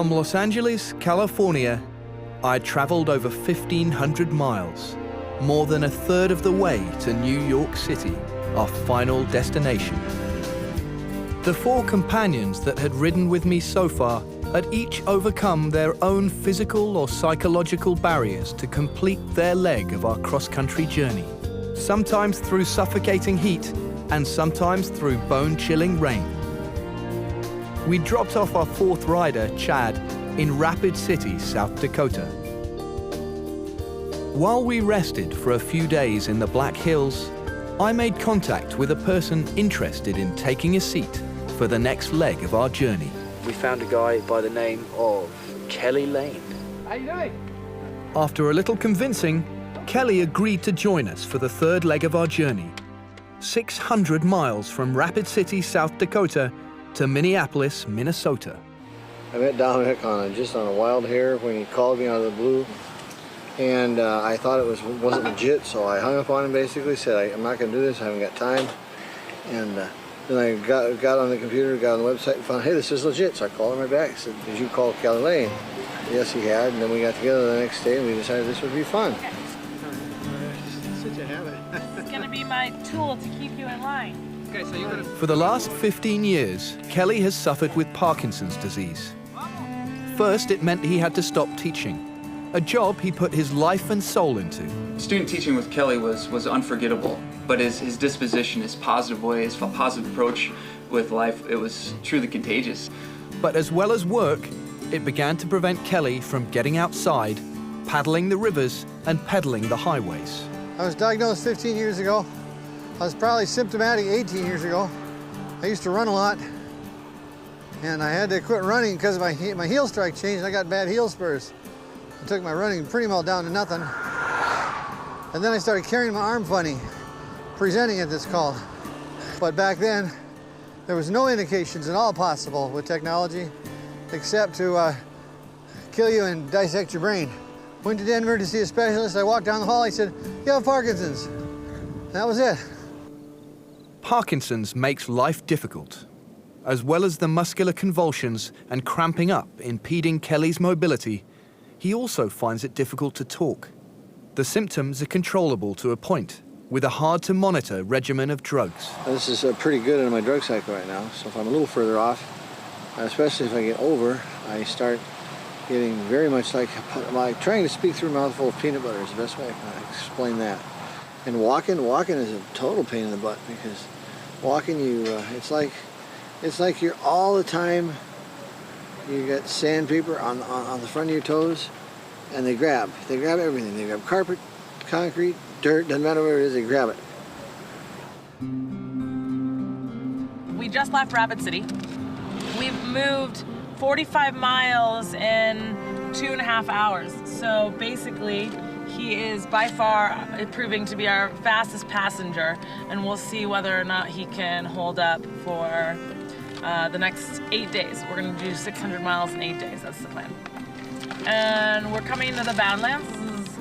From Los Angeles, California, I traveled over 1,500 miles, more than a third of the way to New York City, our final destination. The 4 companions that had ridden with me so far had each overcome their own physical or psychological barriers to complete their leg of our cross-country journey, sometimes through suffocating heat and sometimes through bone-chilling rain. We dropped off our 4th rider, Chad, in Rapid City, South Dakota. While we rested for a few days in the Black Hills, I made contact with a person interested in taking a seat for the next leg of our journey. We found a guy by the name of Kelly Lane. How you doing? After a little convincing, Kelly agreed to join us for the 3rd leg of our journey, 600 miles from Rapid City, South Dakota to Minneapolis, Minnesota. I met Dominic just on a wild hair when he called me out of the blue, and I thought it wasn't legit, so I hung up on him. Basically said, I'm not going to do this, I haven't got time. And then I got on the computer, got on the website and found, hey, this is legit. So I called him right back. I said, did you call Kelly Lane? Yes, he had. And then we got together the next day and we decided this would be fun. Such a habit. It's going to be my tool to keep you in line. Okay, so you're going to... For the last 15 years, Kelly has suffered with Parkinson's disease. First, it meant he had to stop teaching, a job he put his life and soul into. Student teaching with Kelly was unforgettable, but his disposition, his positive way, his positive approach with life, it was truly contagious. But as well as work, it began to prevent Kelly from getting outside, paddling the rivers, and pedaling the highways. I was diagnosed 15 years ago. I was probably symptomatic 18 years ago. I used to run a lot, and I had to quit running because my heel strike changed and I got bad heel spurs. I took my running pretty well down to nothing. And then I started carrying my arm funny, presenting it, it's called. But back then, there was no indications at all possible with technology except to kill you and dissect your brain. Went to Denver to see a specialist. I walked down the hall, he said, you have Parkinson's. That was it. Parkinson's makes life difficult. As well as the muscular convulsions and cramping up impeding Kelly's mobility, he also finds it difficult to talk. The symptoms are controllable to a point, with a hard-to-monitor regimen of drugs. This is pretty good in my drug cycle right now, so if I'm a little further off, especially if I get over, I start getting very much like trying to speak through a mouthful of peanut butter is the best way I can explain that. And walking is a total pain in the butt because walking, it's like you're all the time. You got sandpaper on the front of your toes, and they grab everything. They grab carpet, concrete, dirt. Doesn't matter where it is, they grab it. We just left Rapid City. We've moved 45 miles in 2.5 hours. So basically, he is by far proving to be our fastest passenger, and we'll see whether or not he can hold up for the next 8 days. We're gonna do 600 miles in 8 days, that's the plan. And we're coming to the Badlands. This is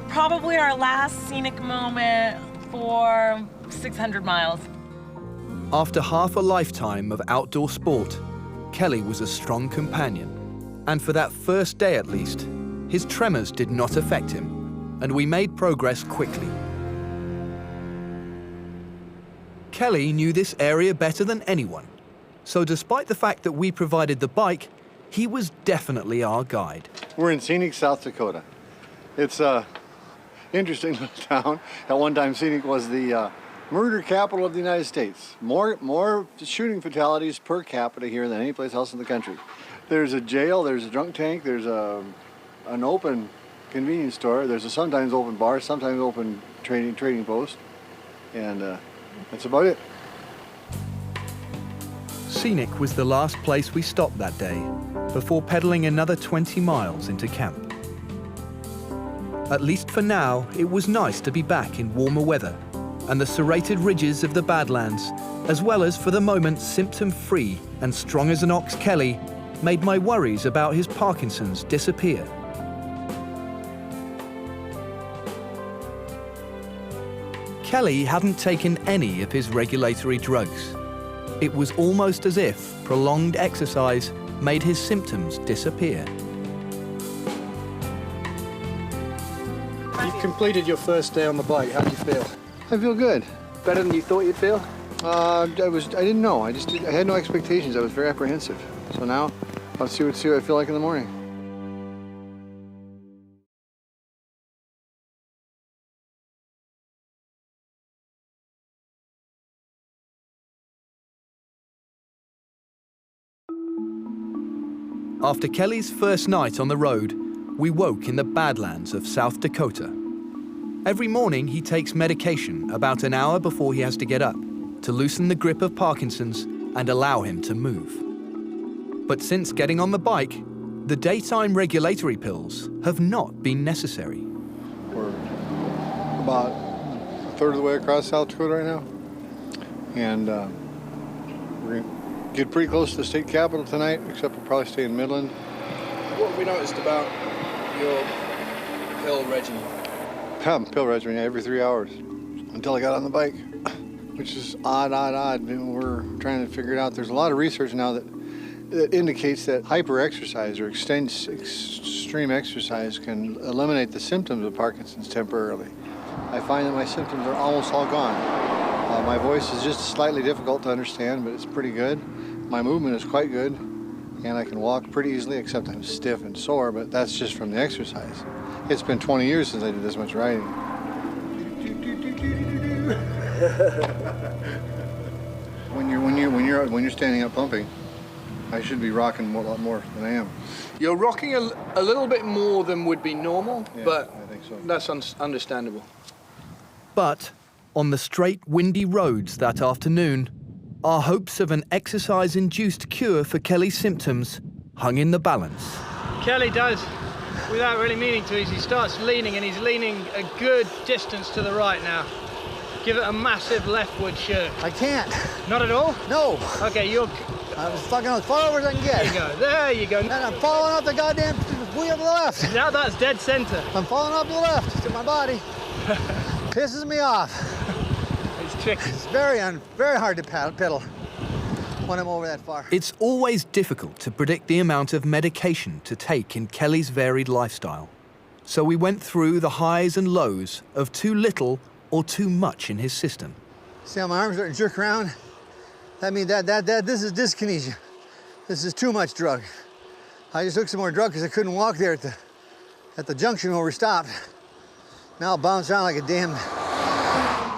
probably our last scenic moment for 600 miles. After half a lifetime of outdoor sport, Kelly was a strong companion. And for that first day at least, his tremors did not affect him, and we made progress quickly. Kelly knew this area better than anyone, so despite the fact that we provided the bike, he was definitely our guide. We're in scenic South Dakota. It's a interesting little town. At one time, scenic was the murder capital of the United States. More shooting fatalities per capita here than any place else in the country. There's a jail, there's a drunk tank, there's an open convenience store, there's a sometimes open bar, sometimes open trading post, and that's about it. Scenic was the last place we stopped that day, before pedaling another 20 miles into camp. At least for now, it was nice to be back in warmer weather, and the serrated ridges of the Badlands, as well as for the moment symptom-free and strong as an ox Kelly, made my worries about his Parkinson's disappear. Kelly hadn't taken any of his regulatory drugs. It was almost as if prolonged exercise made his symptoms disappear. You've completed your first day on the bike. How do you feel? I feel good. Better than you thought you'd feel? I didn't know. I had no expectations. I was very apprehensive. So now, I'll see what I feel like in the morning. After Kelly's first night on the road, we woke in the Badlands of South Dakota. Every morning he takes medication about an hour before he has to get up to loosen the grip of Parkinson's and allow him to move. But since getting on the bike, the daytime regulatory pills have not been necessary. We're about a third of the way across South Dakota right now. And we're going to get pretty close to the state capitol tonight, except we'll probably stay in Midland. What have we noticed about your pill regimen? Pill regimen every 3 hours until I got on the bike, which is odd. And we're trying to figure it out. There's a lot of research now that indicates that hyper-exercise or extreme exercise can eliminate the symptoms of Parkinson's temporarily. I find that my symptoms are almost all gone. My voice is just slightly difficult to understand, but it's pretty good. My movement is quite good, and I can walk pretty easily, except I'm stiff and sore, but that's just from the exercise. It's been 20 years since I did this much riding. When you're standing up pumping, I should be rocking a lot more than I am. You're rocking a little bit more than would be normal, Yeah, but I think so. that's understandable. But on the straight, windy roads that afternoon, our hopes of an exercise-induced cure for Kelly's symptoms hung in the balance. Kelly does, without really meaning to, he starts leaning, and he's leaning a good distance to the right now. Give it a massive leftward jerk. I can't. Not at all? No. Okay, you're... I'm fucking as far over as I can get. There you go. And I'm falling off the goddamn wheel to the left. Now that's dead center. I'm falling off to the left to my body. Pisses me off. It's tricky. It's very hard to pedal when I'm over that far. It's always difficult to predict the amount of medication to take in Kelly's varied lifestyle. So we went through the highs and lows of too little or too much in his system. See how my arms are starting to jerk around? That means this is dyskinesia. This is too much drug. I just took some more drug because I couldn't walk there at the junction where we stopped. Now I'll bounce around like a damn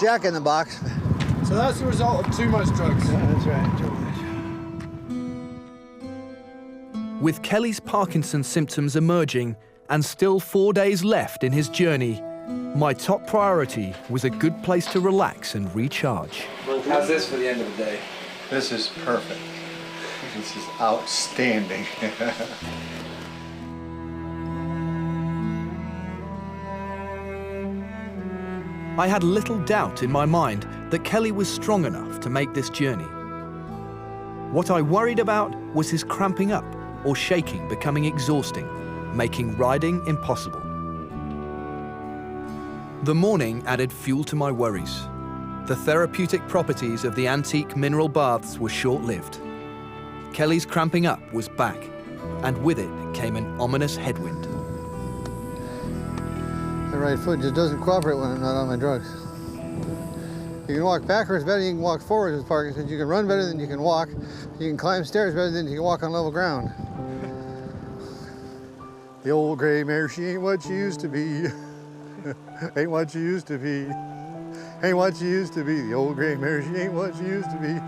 jack in the box. So that's the result of too much drugs. Yeah, that's right, too much. With Kelly's Parkinson's symptoms emerging and still 4 days left in his journey, my top priority was a good place to relax and recharge. How's this for the end of the day? This is perfect. This is outstanding. I had little doubt in my mind that Kelly was strong enough to make this journey. What I worried about was his cramping up or shaking becoming exhausting, making riding impossible. The morning added fuel to my worries. The therapeutic properties of the antique mineral baths were short-lived. Kelly's cramping up was back, and with it came an ominous headwind. My right foot just doesn't cooperate when I'm not on my drugs. You can walk backwards better than you can walk forwards with Parkinson's. You can run better than you can walk. You can climb stairs better than you can walk on level ground. The old gray mare, she ain't what she used to be. Ain't what she used to be. Ain't what she used to be. The old gray mare, she ain't what she used to be.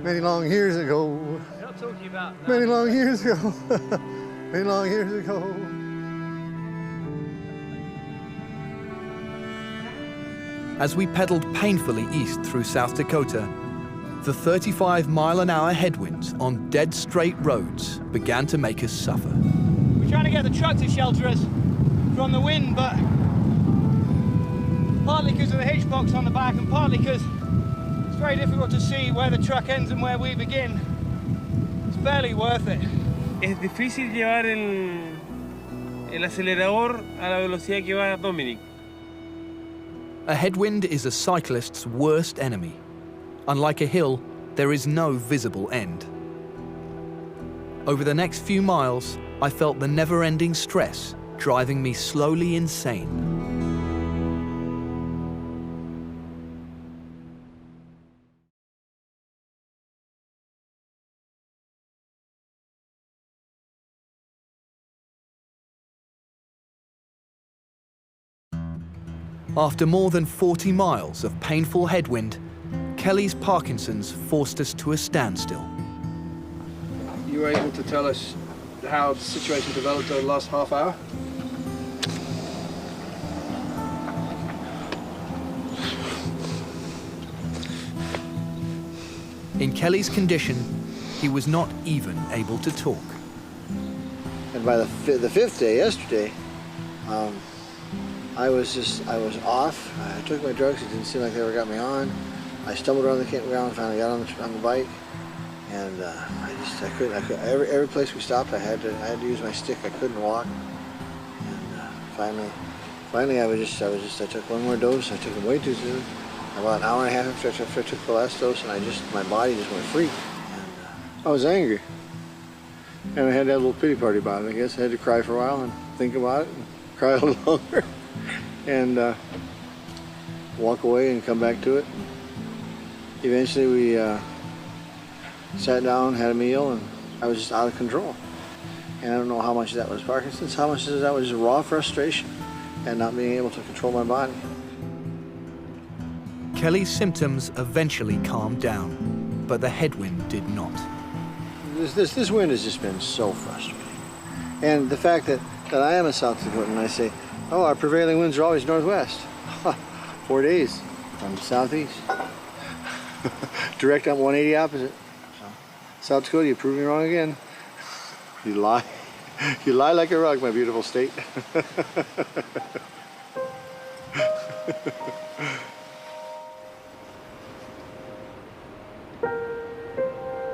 Many long years ago. We're not talking about that. Many long years ago. Many long years ago. As we pedaled painfully east through South Dakota, the 35-mile-an-hour headwinds on dead straight roads began to make us suffer. We're trying to get the truck to shelter us from the wind, but partly because of the hitch box on the back and partly because it's very difficult to see where the truck ends and where we begin. It's barely worth it. Es difícil llevar el acelerador a la velocidad que va Dominic. A headwind is a cyclist's worst enemy. Unlike a hill, there is no visible end. Over the next few miles, I felt the never-ending stress driving me slowly insane. After more than 40 miles of painful headwind, Kelly's Parkinson's forced us to a standstill. You were able to tell us how the situation developed over the last half hour? In Kelly's condition, he was not even able to talk. And by the fifth day, yesterday, I was off. I took my drugs. It didn't seem like they ever got me on. I stumbled around the campground, finally got on the bike, and I couldn't. Every place we stopped, I had to use my stick. I couldn't walk. And finally, I took one more dose. I took it way too soon. About an hour and a half after I took the last dose, and my body just went freak. And I was angry, and I had that little pity party about it. I guess I had to cry for a while and think about it, and cry a little longer. And walk away and come back to it. Eventually we sat down, had a meal, and I was just out of control. And I don't know how much of that was Parkinson's, how much of that was just raw frustration and not being able to control my body. Kelly's symptoms eventually calmed down, but the headwind did not. This wind has just been so frustrating. And the fact that I am a South Dakotan and I say, oh, our prevailing winds are always northwest. 4 days from southeast. Direct on 180 opposite. So, South Dakota, you prove me wrong again. You lie. You lie like a rug, my beautiful state.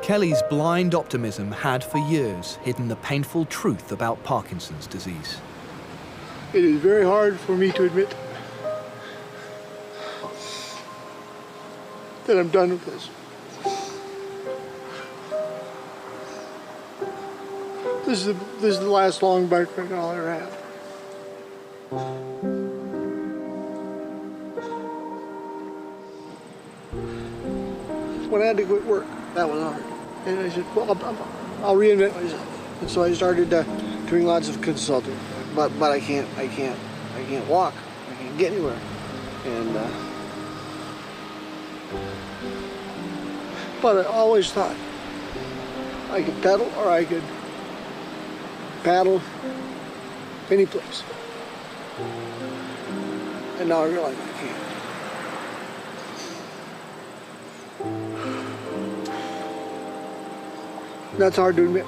Kelly's blind optimism had for years hidden the painful truth about Parkinson's disease. It is very hard for me to admit that I'm done with this. This is the last long bike ride I'll ever have. When I had to quit work, that was hard. And I said, well, I'll reinvent myself. And so I started doing lots of consulting. But I can't walk. I can't get anywhere. And but I always thought I could pedal or I could paddle any place. And now I realize I can't. That's hard to admit.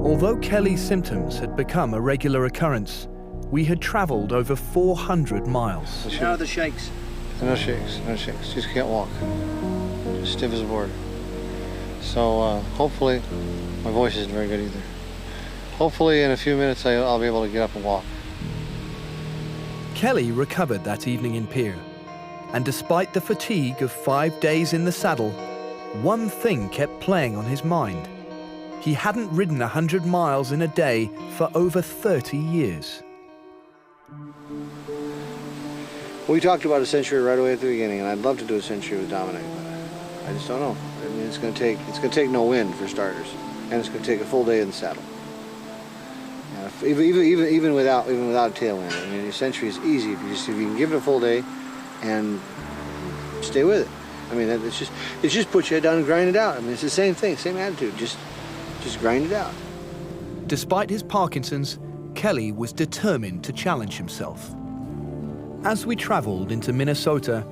Although Kelly's symptoms had become a regular occurrence, we had traveled over 400 miles. How are the shakes? No shakes, no shakes. Just can't walk. Just stiff as a board. So hopefully, my voice isn't very good either. Hopefully in a few minutes I'll be able to get up and walk. Kelly recovered that evening in Pierre, and despite the fatigue of 5 days in the saddle, one thing kept playing on his mind. He hadn't ridden 100 miles in a day for over 30 years. We talked about a century right away at the beginning, and I'd love to do a century with Dominic, but I just don't know. I mean, it's going to take no wind for starters, and it's going to take a full day in the saddle. And even without a tailwind, I mean, a century is easy if you can give it a full day and stay with it. I mean, it's just put your head down and grind it out. I mean, it's the same thing, same attitude. Just grind it out. Despite his Parkinson's, Kelly was determined to challenge himself. As we traveled into Minnesota,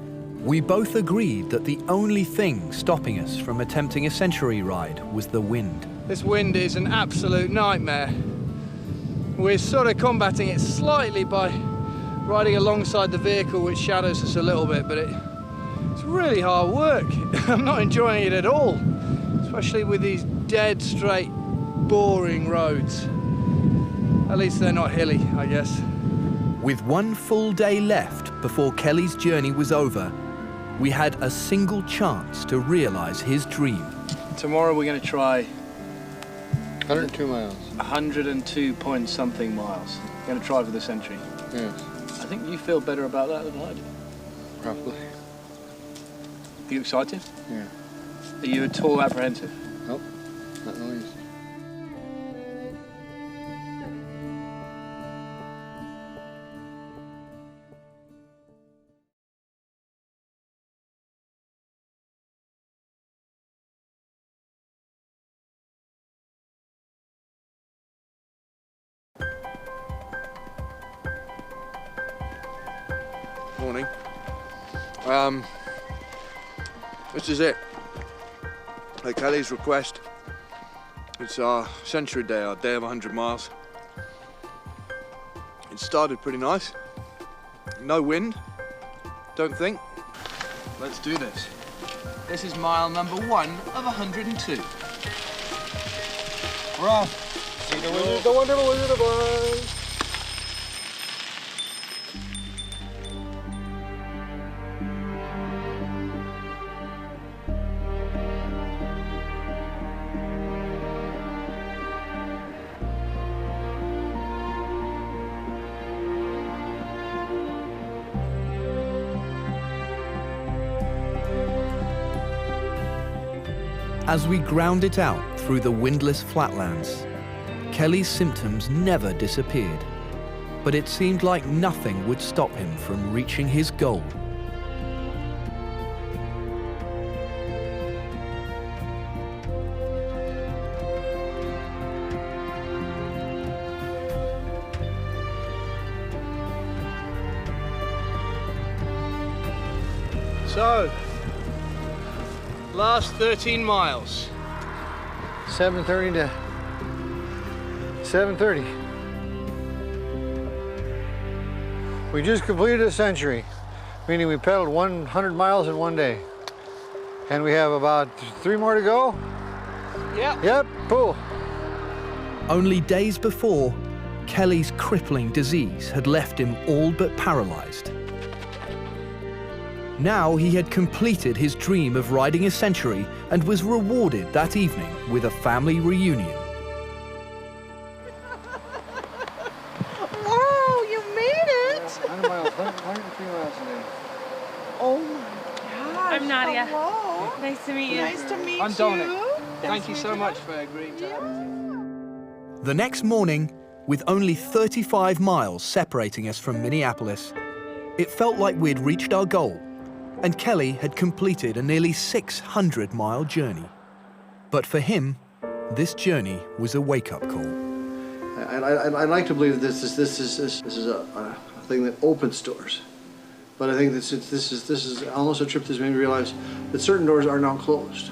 we both agreed that the only thing stopping us from attempting a century ride was the wind. This wind is an absolute nightmare. We're sort of combating it slightly by riding alongside the vehicle, which shadows us a little bit, but it's really hard work. I'm not enjoying it at all. especially with these dead straight, boring roads. At least they're not hilly, I guess. With one full day left before Kelly's journey was over, we had a single chance to realize his dream. Tomorrow we're going to try 102 miles. 102 point something miles. We're going to try for the century. Yes, I think you feel better about that than I do. probably. Are you excited? Yeah. Are you at all apprehensive? Nope, not in the least. Morning. This is it. At Kelly's request. It's our century day, our day of 100 miles. It started pretty nice. No wind, don't think. Let's do this. This is mile number 1 of 102. We're off. See the wizard, the wonderful Wizard of Oz. As we ground it out through the windless flatlands, Kelly's symptoms never disappeared, but it seemed like nothing would stop him from reaching his goal. So, last 13 miles. 7:30 to 7:30. We just completed a century, meaning we pedaled 100 miles in one day. And we have about 3 more to go. Yeah. Yep, pull. Only days before, Kelly's crippling disease had left him all but paralyzed. Now he had completed his dream of riding a century and was rewarded that evening with a family reunion. Wow, you made it! 100 miles, 103 miles today. Oh my gosh. I'm Nadia. Hello. Nice to meet you. Nice to meet I'm Dominic. you. Thank you so much for agreeing to have me. The next morning, with only 35 miles separating us from Minneapolis, it felt like we'd reached our goal, and Kelly had completed a nearly 600-mile journey. But for him, this journey was a wake-up call. I like to believe that this is a thing that opens doors, but I think this is almost a trip that's made me realize that certain doors are now closed.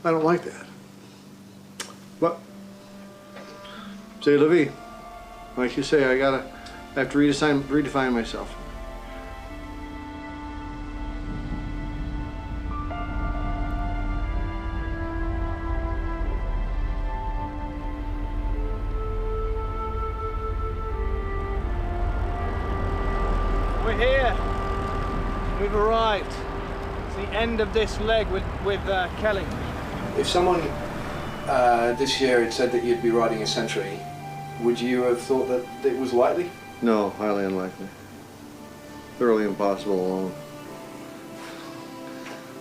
I don't like that. But c'est la vie. Like you say, I have to redefine myself. We're here. We've arrived. It's the end of this leg with Kelly. If someone this year had said that you'd be riding a century, would you have thought that it was likely? No, highly unlikely. Thoroughly impossible alone.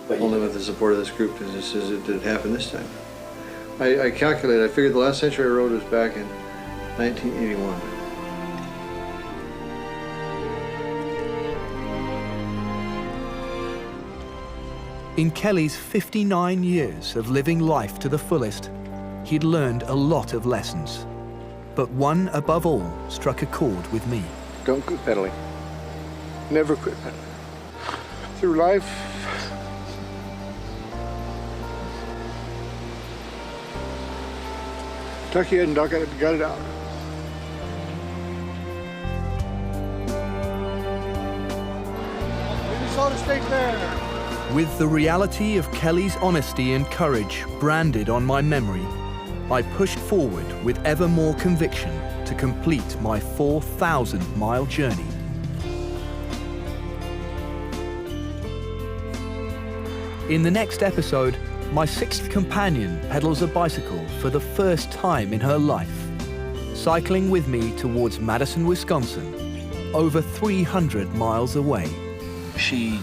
But Only with the support of this group does it happen this time. I calculated, I figured the last century I rode was back in 1981. In Kelly's 59 years of living life to the fullest, he'd learned a lot of lessons. But one above all struck a chord with me. Don't quit pedaling. Never quit pedaling. Through life, duck your head and duck it, gut it out. Minnesota State Fair. With the reality of Kelly's honesty and courage branded on my memory, I pushed forward with ever more conviction to complete my 4,000-mile journey. In the next episode, my sixth companion pedals a bicycle for the first time in her life, cycling with me towards Madison, Wisconsin, over 300 miles away. She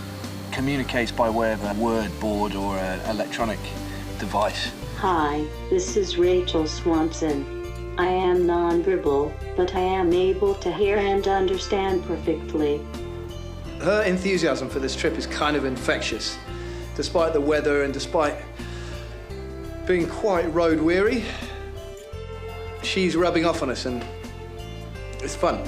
communicates by way of a word board or an electronic device. Hi, this is Rachel Swanson. I am nonverbal, but I am able to hear and understand perfectly. Her enthusiasm for this trip is kind of infectious. Despite the weather and despite being quite road weary, she's rubbing off on us and it's fun.